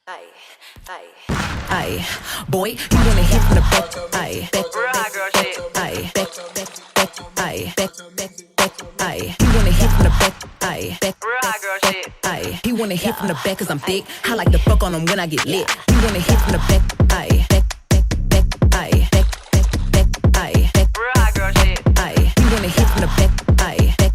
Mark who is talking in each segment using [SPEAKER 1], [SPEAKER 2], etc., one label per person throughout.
[SPEAKER 1] Aye, boy, you wanna hit from the back. Aye, back,
[SPEAKER 2] Real hot girl shit.
[SPEAKER 1] aye, back, aye, back, aye. You wanna hit from the back. Aye, back,
[SPEAKER 2] Real hot girl shit.
[SPEAKER 1] aye. He wanna hit from the back 'cause I'm thick. I like to fuck on him when I get lit. You wanna hit from the back. Aye, back, aye, back, aye, back,
[SPEAKER 2] Real hot girl shit.
[SPEAKER 1] aye. You wanna hit from the back. Aye, back.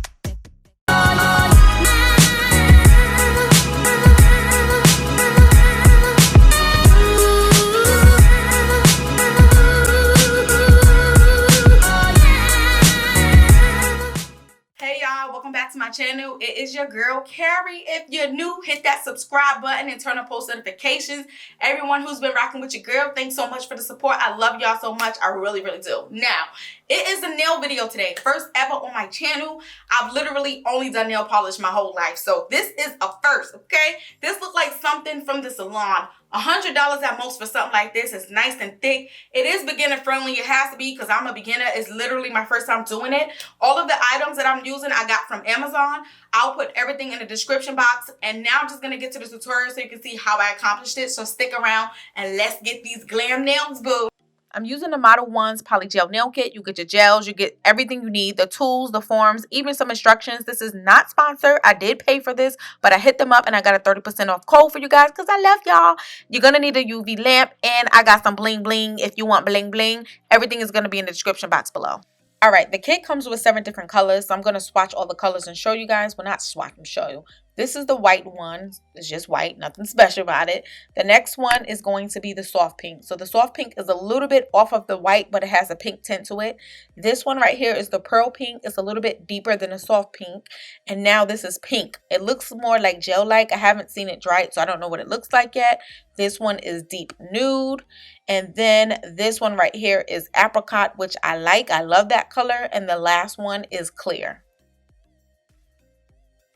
[SPEAKER 3] Hey y'all, welcome back to my channel. It is your girl Carrie. If you're new, hit that subscribe button and turn on post notifications. Everyone who's been rocking with your girl, thanks so much for the support. I love y'all so much. I really do. Now, it is a nail video today. First ever on my channel. I've literally only done nail polish my whole life. So this is a first, okay? This looks like something from the salon. $100 at most for something like this. It's nice and thick. It is beginner friendly. It has to be because I'm a beginner. It's literally my first time doing it. All of the items that I'm using I got from Amazon. I'll put everything in the description box. And now I'm just going to get to the tutorial so you can see how I accomplished it. So stick around and let's get these glam nails, boo. I'm using the Modelones POLYGEL nail kit. You get your gels, you get everything you need, the tools, the forms, even some instructions. This is not sponsored. I did pay for this, but I hit them up and I got a 30% off code for you guys because I love y'all. You're going to need a UV lamp and I got some bling bling if you want bling bling. Everything is going to be in the description box below. All right, the kit comes with 7 different colors. So I'm going to swatch all the colors and show you guys. Well, not swatch, I'm show you. This is the white one. It's just white, nothing special about it. The next one is going to be the soft pink. So the soft pink is a little bit off of the white, but it has a pink tint to it. This one right here is the pearl pink. It's a little bit deeper than the soft pink. And now this is pink. It looks more like gel-like. I haven't seen it dried, so I don't know what it looks like yet. This one is deep nude. And then this one right here is apricot, which I like. I love that color. And the last one is clear.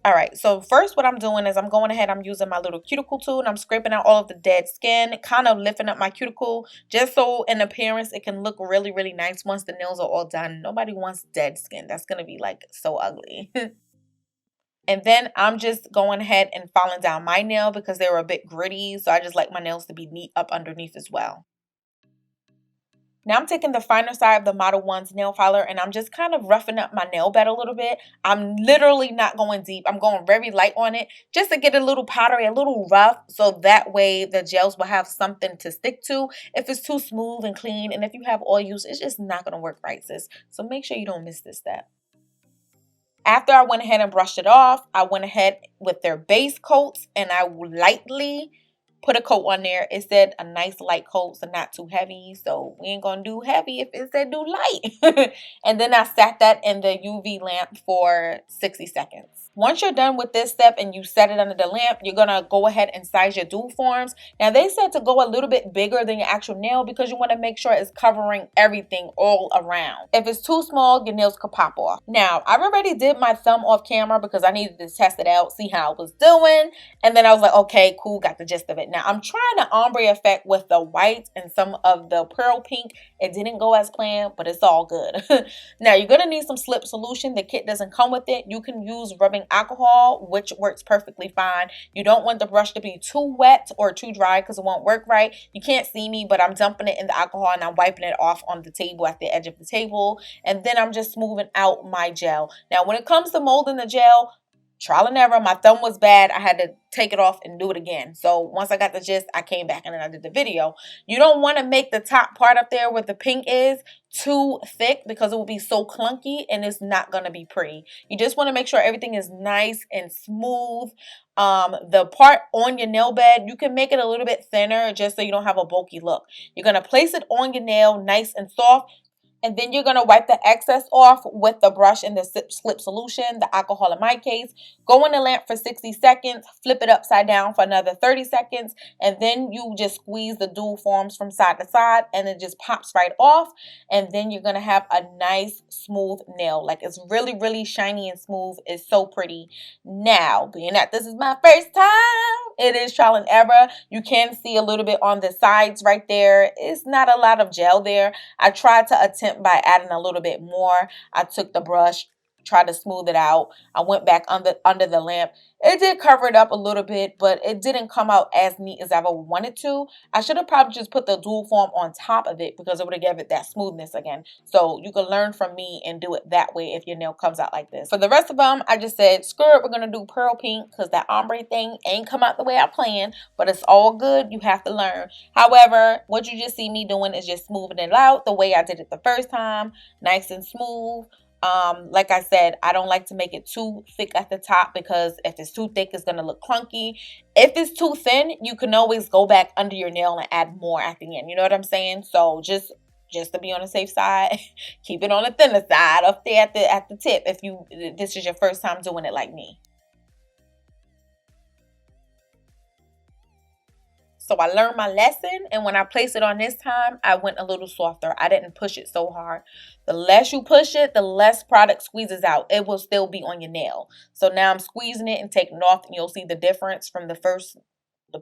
[SPEAKER 3] All right, so first what I'm doing is I'm going ahead, I'm using my little cuticle tool and I'm scraping out all of the dead skin, kind of lifting up my cuticle just so in appearance it can look really nice once the nails are all done. Nobody wants dead skin. That's going to be like so ugly. And then I'm just going ahead and filing down my nail because they were a bit gritty, so I just like my nails to be neat up underneath as well. Now I'm taking the finer side of the Modelones nail filer and I'm just kind of roughing up my nail bed a little bit. I'm literally not going deep. I'm going very light on it just to get a little powdery, a little rough, so that way the gels will have something to stick to. If it's too smooth and clean and if you have oil use, it's just not going to work right, sis. So make sure you don't miss this step. After I went ahead and brushed it off, I went ahead with their base coats and I lightly put a coat on there. It said a nice light coat, so not too heavy. So we ain't gonna do heavy if it said do light. And then I sat that in the UV lamp for 60 seconds. Once you're done with this step and you set it under the lamp, you're gonna go ahead and size your dual forms. Now they said to go a little bit bigger than your actual nail because you want to make sure it's covering everything all around. If it's too small, your nails could pop off. Now I've already did my thumb off camera because I needed to test it out, see how it was doing, and then I was like, okay, cool, got the gist of it. Now I'm trying to ombre effect with the white and some of the pearl pink. It didn't go as planned, but it's all good. Now you're gonna need some slip solution. The kit doesn't come with it. You can use rubbing alcohol, which works perfectly fine. You don't want the brush to be too wet or too dry because it won't work right. You can't see me, but I'm dumping it in the alcohol and I'm wiping it off on the table at the edge of the table. And then I'm just smoothing out my gel. Now, when it comes to molding the gel, trial and error. My thumb was bad. I had to take it off and do it again. So once I got the gist, I came back and then I did the video. You don't want to make the top part up there where the pink is too thick because it will be so clunky and it's not going to be pretty. You just want to make sure everything is nice and smooth. The part on your nail bed, you can make it a little bit thinner just so you don't have a bulky look. You're going to place it on your nail nice and soft. And then you're going to wipe the excess off with the brush and the slip solution, the alcohol in my case. Go in the lamp for 60 seconds, flip it upside down for another 30 seconds, and then you just squeeze the dual forms from side to side and it just pops right off. And then you're going to have a nice smooth nail. Like it's really shiny and smooth. It's so pretty. Now, being that this is my first time, it is trial and error. You can see a little bit on the sides right there. It's not a lot of gel there. I tried to attempt by adding a little bit more. I took the brush, try to smooth it out. I went back under the lamp. It did cover it up a little bit, but it didn't come out as neat as I ever wanted to. I should have probably just put the dual form on top of it because it would have given it that smoothness again. So you can learn from me and do it that way if your nail comes out like this. For the rest of them, I just said, screw it, we're going to do pearl pink because that ombre thing ain't come out the way I planned, but it's all good. You have to learn. However, what you just see me doing is just smoothing it out the way I did it the first time, nice and smooth. Like I said, I don't like to make it too thick at the top because if it's too thick, it's going to look clunky. If it's too thin, you can always go back under your nail and add more at the end. You know what I'm saying? So just to be on the safe side, keep it on the thinner side up there at the tip if this is your first time doing it like me. So I learned my lesson, and when I placed it on this time, I went a little softer. I didn't push it so hard. The less you push it, the less product squeezes out. It will still be on your nail. So now I'm squeezing it and taking it off, and you'll see the difference from the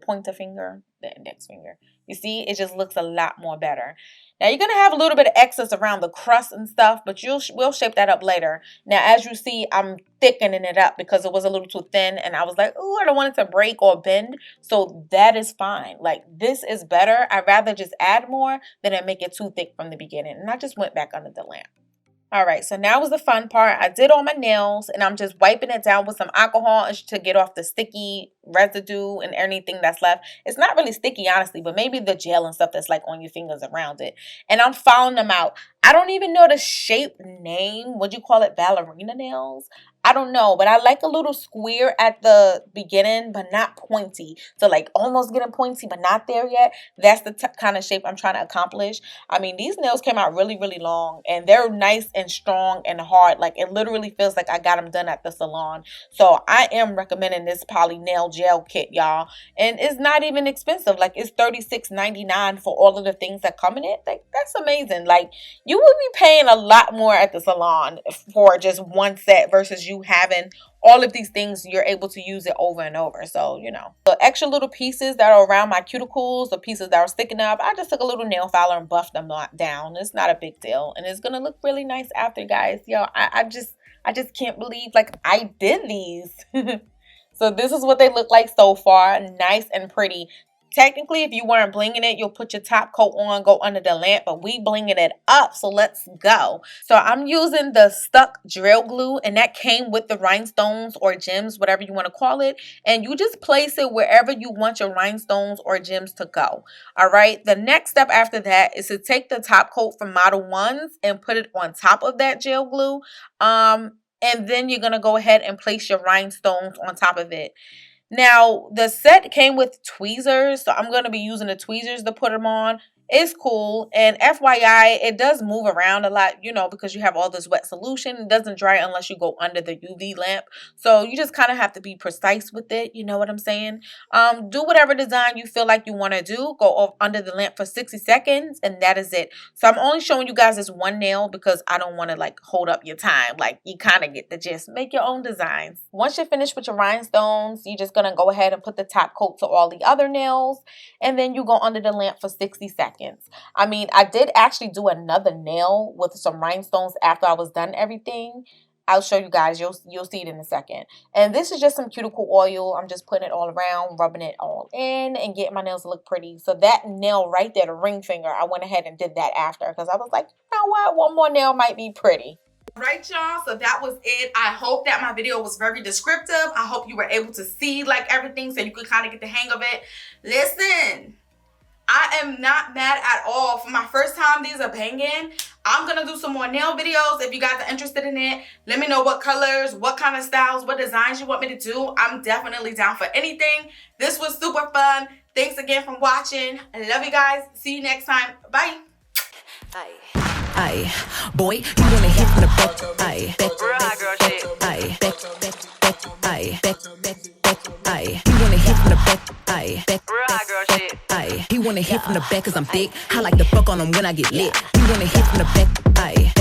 [SPEAKER 3] pointer finger, the index finger. You see, it just looks a lot more better. Now, you're going to have a little bit of excess around the crust and stuff, but we'll shape that up later. Now, as you see, I'm thickening it up because it was a little too thin, and I was like, oh, I don't want it to break or bend. So that is fine. Like, this is better. I'd rather just add more than to make it too thick from the beginning. And I just went back under the lamp. All right, so now was the fun part. I did all my nails, and I'm just wiping it down with some alcohol to get off the sticky residue and anything that's left. It's not really sticky, honestly, but maybe the gel and stuff that's like on your fingers around it. And I'm filing them out. I don't even know the shape name. Would you call it ballerina nails? I don't know, but I like a little square at the beginning, but not pointy. So like almost getting pointy, but not there yet. That's the kind of shape I'm trying to accomplish. I mean, these nails came out really, really long, and they're nice and strong and hard. Like, it literally feels like I got them done at the salon. So I am recommending this Poly Nail Gel Kit, y'all. And it's not even expensive. Like, it's $36.99 for all of the things that come in it. Like, that's amazing. Like, you would be paying a lot more at the salon for just one set versus you having all of these things. You're able to use it over and over. So, you know, the extra little pieces that are around my cuticles, the pieces that are sticking up, I just took a little nail filer and buffed them down. It's not a big deal, and it's gonna look really nice after, guys. Yo, I just can't believe, like, I did these. So this is what they look like so far. Nice and pretty. Technically, if you weren't blinging it, you'll put your top coat on, go under the lamp, but we blinging it up, so let's go. So I'm using the stuck drill glue, and that came with the rhinestones or gems, whatever you want to call it, and you just place it wherever you want your rhinestones or gems to go. All right, the next step after that is to take the top coat from Modelones and put it on top of that gel glue, and then you're going to go ahead and place your rhinestones on top of it. Now, the set came with tweezers, so I'm going to be using the tweezers to put them on. It's cool, and FYI, it does move around a lot, you know, because you have all this wet solution. It doesn't dry unless you go under the UV lamp, so you just kind of have to be precise with it, you know what I'm saying? Do whatever design you feel like you want to do. Go under the lamp for 60 seconds, and that is it. So I'm only showing you guys this one nail because I don't want to, like, hold up your time. Like, you kind of get the gist. Make your own designs. Once you're finished with your rhinestones, you're just going to go ahead and put the top coat to all the other nails, and then you go under the lamp for 60 seconds. I mean, I did actually do another nail with some rhinestones after I was done everything. I'll show you guys. You'll see it in a second. And this is just some cuticle oil. I'm just putting it all around, rubbing it all in, and getting my nails to look pretty. So that nail right there, the ring finger, I went ahead and did that after because I was like, you know what? One more nail might be pretty. Right, y'all, so that was it. I hope that my video was very descriptive. I hope you were able to see, like, everything so you could kind of get the hang of it. Listen, I am not mad at all. For my first time, these are banging. I'm going to do some more nail videos. If you guys are interested in it, let me know what colors, what kind of styles, what designs you want me to do. I'm definitely down for anything. This was super fun. Thanks again for watching. I love you guys. See you next time. Bye.
[SPEAKER 1] Aye, boy, you wanna hit from the back, aye,
[SPEAKER 2] Real hot girl shit.
[SPEAKER 1] aye, aye, you wanna hit from the back, aye,
[SPEAKER 2] Real hot girl shit.
[SPEAKER 1] aye, he wanna hit from the back cause I'm thick, I like to fuck on him when I get lit, you wanna hit from the back, aye.